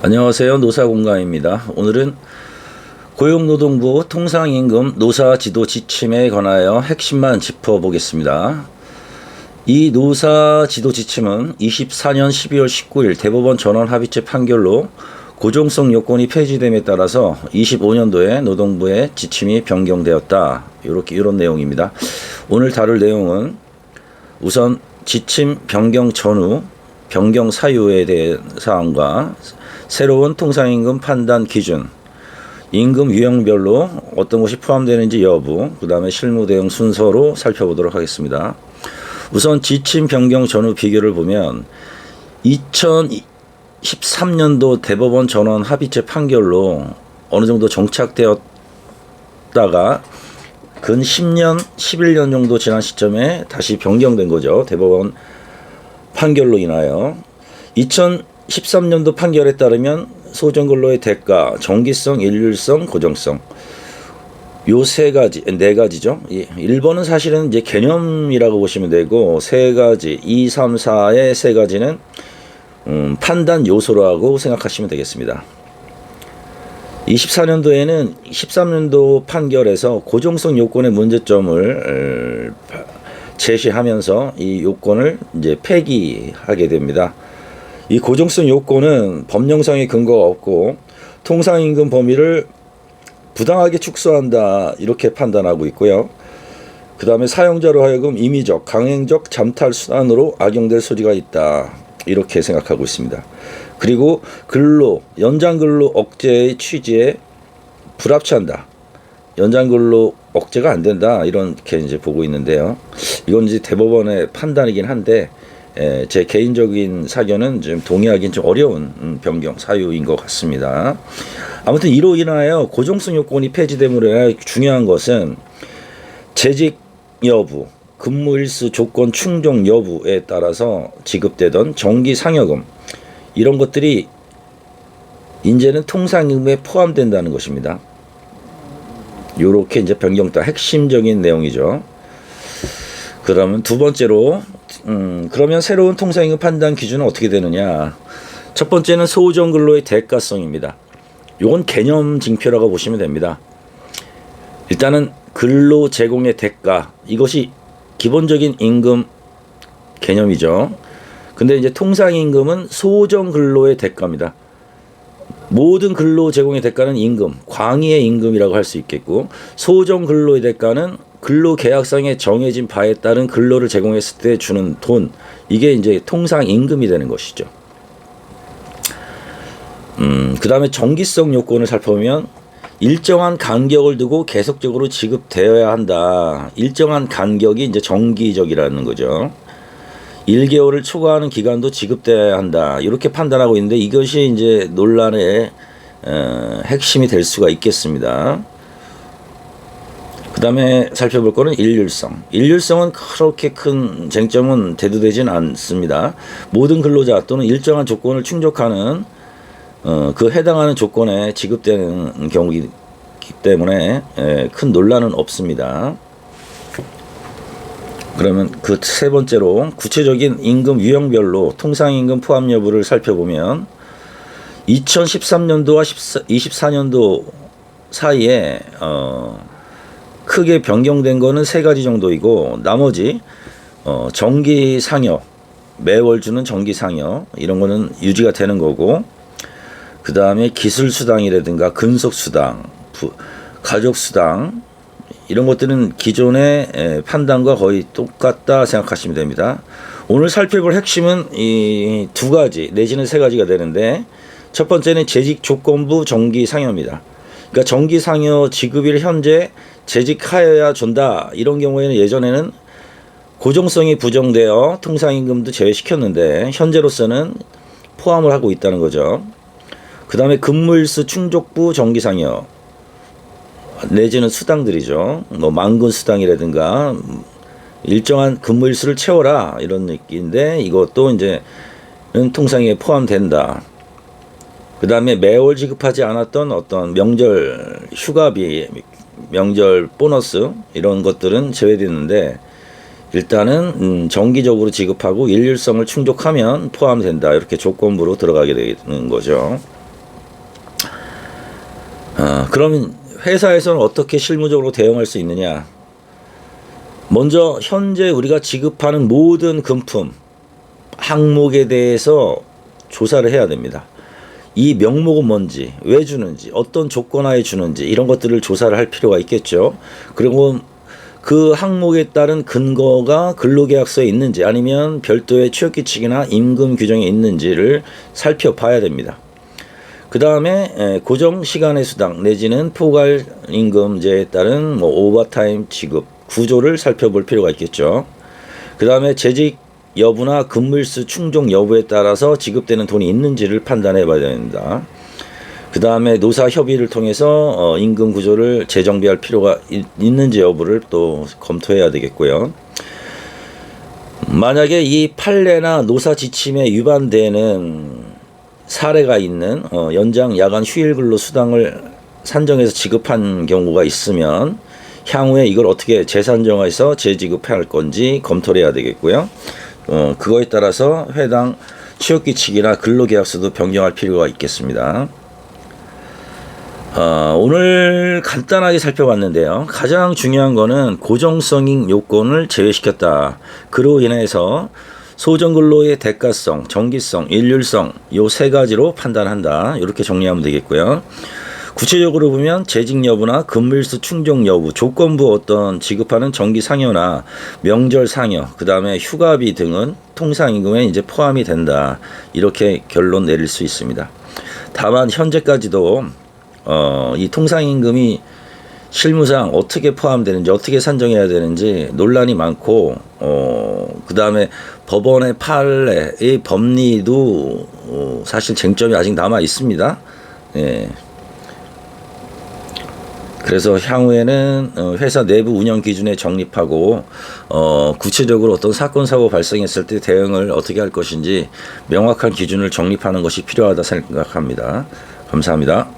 안녕하세요. 노사공감입니다. 오늘은 고용노동부 통상임금 노사지도 지침에 관하여 핵심만 짚어보겠습니다. 이 노사지도 지침은 24년 12월 19일 대법원 전원합의체 판결로 고정성 요건이 폐지됨에 따라서 25년도에 노동부의 지침이 변경되었다. 이런 내용입니다. 오늘 다룰 내용은 우선 지침 변경 전후 변경 사유에 대한 사항과 새로운 통상임금 판단 기준, 임금 유형별로 어떤 것이 포함되는지 여부, 그 다음에 실무 대응 순서로 살펴보도록 하겠습니다. 우선 지침 변경 전후 비교를 보면 2013년도 대법원 전원 합의체 판결로 어느 정도 정착되었다가 근 10년, 11년 정도 지난 시점에 다시 변경된 거죠. 대법원 판결로 인하여 2013년도 판결에 따르면 소정근로의 대가, 정기성, 일률성, 고정성 요 네 가지죠. 1번은 사실은 이제 개념이라고 보시면 되고 세 가지 2, 3, 4의 세 가지는 판단 요소라고 생각하시면 되겠습니다. 24년도에는 13년도 판결에서 고정성 요건의 문제점을 제시하면서 이 요건을 이제 폐기하게 됩니다. 이 고정성 요건은 법령상의 근거가 없고 통상임금 범위를 부당하게 축소한다 이렇게 판단하고 있고요. 그 다음에 사용자로 하여금 임의적, 강행적 잠탈 수단으로 악용될 소지가 있다 이렇게 생각하고 있습니다. 그리고 연장근로 억제의 취지에 불합치한다. 연장근로 억제가 안 된다 이렇게 이제 보고 있는데요. 이건 이제 대법원의 판단이긴 한데 제 개인적인 사견은 좀 동의하기는 좀 어려운 변경 사유인 것 같습니다. 아무튼 이로 인하여 고정성 요건이 폐지됨으로 중요한 것은 재직 여부, 근무 일수 조건 충족 여부에 따라서 지급되던 정기 상여금 이런 것들이 이제는 통상임금에 포함된다는 것입니다. 요렇게 이제 변경다 핵심적인 내용이죠. 그러면 두 번째로 그러면 새로운 통상임금 판단 기준은 어떻게 되느냐? 첫 번째는 소정근로의 대가성입니다. 요건 개념 징표라고 보시면 됩니다. 일단은 근로 제공의 대가 이것이 기본적인 임금 개념이죠. 근데 이제 통상임금은 소정근로의 대가입니다. 모든 근로 제공의 대가는 임금, 광의의 임금이라고 할 수 있겠고 소정근로의 대가는 근로계약상에 정해진 바에 따른 근로를 제공했을 때 주는 돈 이게 이제 통상임금이 되는 것이죠. 그 다음에 정기성 요건을 살펴보면 일정한 간격을 두고 계속적으로 지급되어야 한다. 일정한 간격이 이제 정기적이라는 거죠. 1개월을 초과하는 기간도 지급돼야 한다. 이렇게 판단하고 있는데 이것이 이제 논란의 핵심이 될 수가 있겠습니다. 그 다음에 살펴볼 거는 일률성. 일률성은 그렇게 큰 쟁점은 대두되진 않습니다. 모든 근로자 또는 일정한 조건을 충족하는 그 해당하는 조건에 지급되는 경우이기 때문에 큰 논란은 없습니다. 그러면 그 세 번째로 구체적인 임금 유형별로 통상임금 포함 여부를 살펴보면 2013년도와 24년도 사이에 크게 변경된 거는 세 가지 정도이고 나머지 정기 상여, 매월 주는 정기 상여 이런 거는 유지가 되는 거고 그 다음에 기술 수당이라든가 근속 수당, 가족 수당 이런 것들은 기존의 판단과 거의 똑같다 생각하시면 됩니다. 오늘 살펴볼 핵심은 이 두 가지 내지는 세 가지가 되는데 첫 번째는 재직 조건부 정기 상여입니다. 그러니까 정기 상여 지급일 현재 재직하여야 준다. 이런 경우에는 예전에는 고정성이 부정되어 통상임금도 제외시켰는데 현재로서는 포함을 하고 있다는 거죠. 그 다음에 근무일수 충족부 정기상여 내지는 수당들이죠. 뭐 만근 수당이라든가 일정한 근무일수를 채워라 이런 얘기인데 이것도 이제는 통상에 포함된다. 그 다음에 매월 지급하지 않았던 어떤 명절 휴가비, 명절 보너스 이런 것들은 제외됐는데 일단은 정기적으로 지급하고 일률성을 충족하면 포함된다. 이렇게 조건부로 들어가게 되는 거죠. 그러면 회사에서는 어떻게 실무적으로 대응할 수 있느냐? 먼저 현재 우리가 지급하는 모든 금품 항목에 대해서 조사를 해야 됩니다. 이 명목은 뭔지, 왜 주는지, 어떤 조건하에 주는지 이런 것들을 조사를 할 필요가 있겠죠. 그리고 그 항목에 따른 근거가 근로계약서에 있는지 아니면 별도의 취업규칙이나 임금 규정에 있는지를 살펴봐야 됩니다. 그 다음에 고정시간의 수당 내지는 포괄임금제에 따른 오버타임 지급 구조를 살펴볼 필요가 있겠죠. 그 다음에 재직 여부나 근무일수 충족 여부에 따라서 지급되는 돈이 있는지를 판단해 봐야 됩니다. 그 다음에 노사 협의를 통해서 임금 구조를 재정비할 필요가 있는지 여부를 또 검토해야 되겠고요. 만약에 이 판례나 노사 지침에 위반되는 사례가 있는 연장 야간 휴일 근로 수당을 산정해서 지급한 경우가 있으면 향후에 이걸 어떻게 재산정해서 재지급할 건지 검토를 해야 되겠고요. 그거에 따라서 해당 취업규칙이나 근로계약서도 변경할 필요가 있겠습니다. 오늘 간단하게 살펴봤는데요. 가장 중요한 거는 고정성인 요건을 제외시켰다. 그로 인해서 소정근로의 대가성, 정기성, 일률성 요 세 가지로 판단한다. 이렇게 정리하면 되겠고요. 구체적으로 보면 재직 여부나 근무일수 충족 여부, 조건부 어떤 지급하는 정기 상여나 명절 상여, 그 다음에 휴가비 등은 통상임금에 이제 포함이 된다. 이렇게 결론 내릴 수 있습니다. 다만 현재까지도 이 통상임금이 실무상 어떻게 포함되는지 어떻게 산정해야 되는지 논란이 많고 그 다음에 법원의 판례의 법리도 사실 쟁점이 아직 남아 있습니다. 예. 그래서 향후에는 회사 내부 운영 기준에 정립하고 구체적으로 어떤 사건 사고 발생했을 때 대응을 어떻게 할 것인지 명확한 기준을 정립하는 것이 필요하다 생각합니다. 감사합니다.